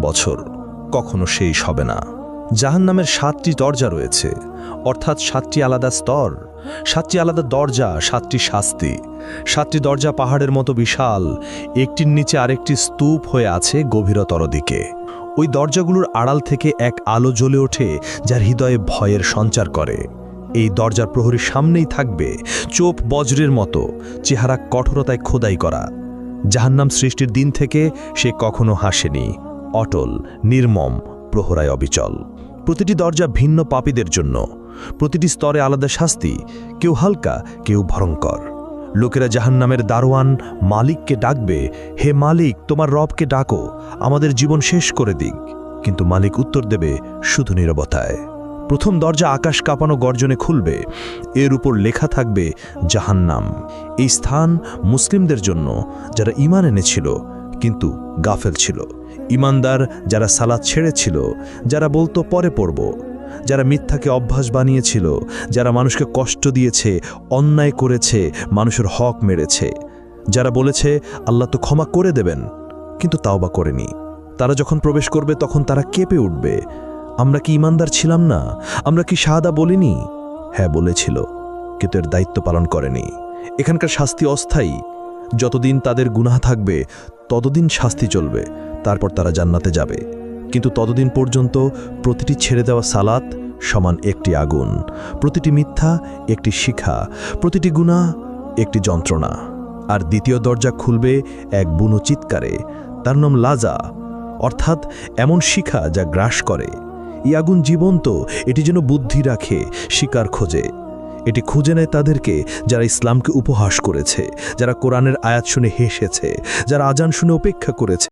বছর কখনো শেষ হবে না। জাহান্নামের 7টি দরজা রয়েছে, অর্থাৎ 7টি আলাদা স্তর, 7টি আলাদা দরজা, 7টি শাস্তি। 7টি দরজা পাহাড়ের মতো বিশাল, একটির নিচে আরেকটি স্তূপ হয়ে আছে গভীরতর দিকে। ওই দরজাগুলোর আড়াল থেকে এক আলো জ্বলে ওঠে, যার হৃদয়ে ভয়ের সঞ্চার করে। এই দরজার প্রহরীর সামনেই থাকবে চোপ বজ্রের মতো, চেহারা কঠোরতায় খোদাই করা। জাহান্নাম সৃষ্টির দিন থেকে সে কখনো হাসেনি, অটল, নির্মম, প্রহরায় অবিচল। প্রতিটি দরজা ভিন্ন পাপীদের জন্য, প্রতিটি স্তরে আলাদা শাস্তি, কেউ হালকা, কেউ ভয়ঙ্কর। লোকেরা জাহান্নামের দারোয়ান মালিককে ডাকবে, হে মালিক, তোমার রবকে ডাকো, আমাদের জীবন শেষ করে দিক। কিন্তু মালিক উত্তর দেবে শুধু নীরবতায়। প্রথম দরজা আকাশ কাঁপানো গর্জনে খুলবে, এর উপর লেখা থাকবে জাহান্নাম। এই স্থান মুসলিমদের জন্য, যারা ঈমান এনেছিল কিন্তু গাফেল ছিল, ঈমানদার যারা সালাত ছেড়েছিল, যারা বলতো পরে পড়ব, যারা মিথ্যাকে অভ্যাস বানিয়েছিল, যারা মানুষকে কষ্ট দিয়েছে, অন্যায় করেছে, মানুষের হক মেরেছে, যারা বলেছে আল্লাহ তো ক্ষমা করে দেবেন কিন্তু তাওবা করেনি। তারা যখন প্রবেশ করবে তখন তারা কেঁপে উঠবে, আমরা কি ঈমানদার ছিলাম না? আমরা কি শাহাদা বলিনি? হ্যাঁ বলেছিল, কিন্তু এর দায়িত্ব পালন করেনি। এখানকার শাস্তি অস্থায়ী, যতদিন তাদের গুনাহ থাকবে ততদিন শাস্তি চলবে, তারপর তারা জান্নাতে যাবে। কিন্তু ততদিন পর্যন্ত প্রতিটি ছেড়ে দেওয়া সালাত সমান একটি আগুন, প্রতিটি মিথ্যা একটি শিখা, প্রতিটি গুনাহ একটি যন্ত্রণা। আর দ্বিতীয় দরজা খুলবে এক বুনো চিৎকারে, তার নাম লাজা, অর্থাৎ এমন শিখা যা গ্রাস করে। এই আগুন জীবন্ত, এটি যেন বুদ্ধি রাখে, শিকার খোঁজে। এটি খুঁজে নেয় তাদেরকে যারা ইসলামকে উপহাস করেছে, যারা কোরআনের আয়াত শুনে হেসেছে, যারা আজান শুনে উপেক্ষা করেছে।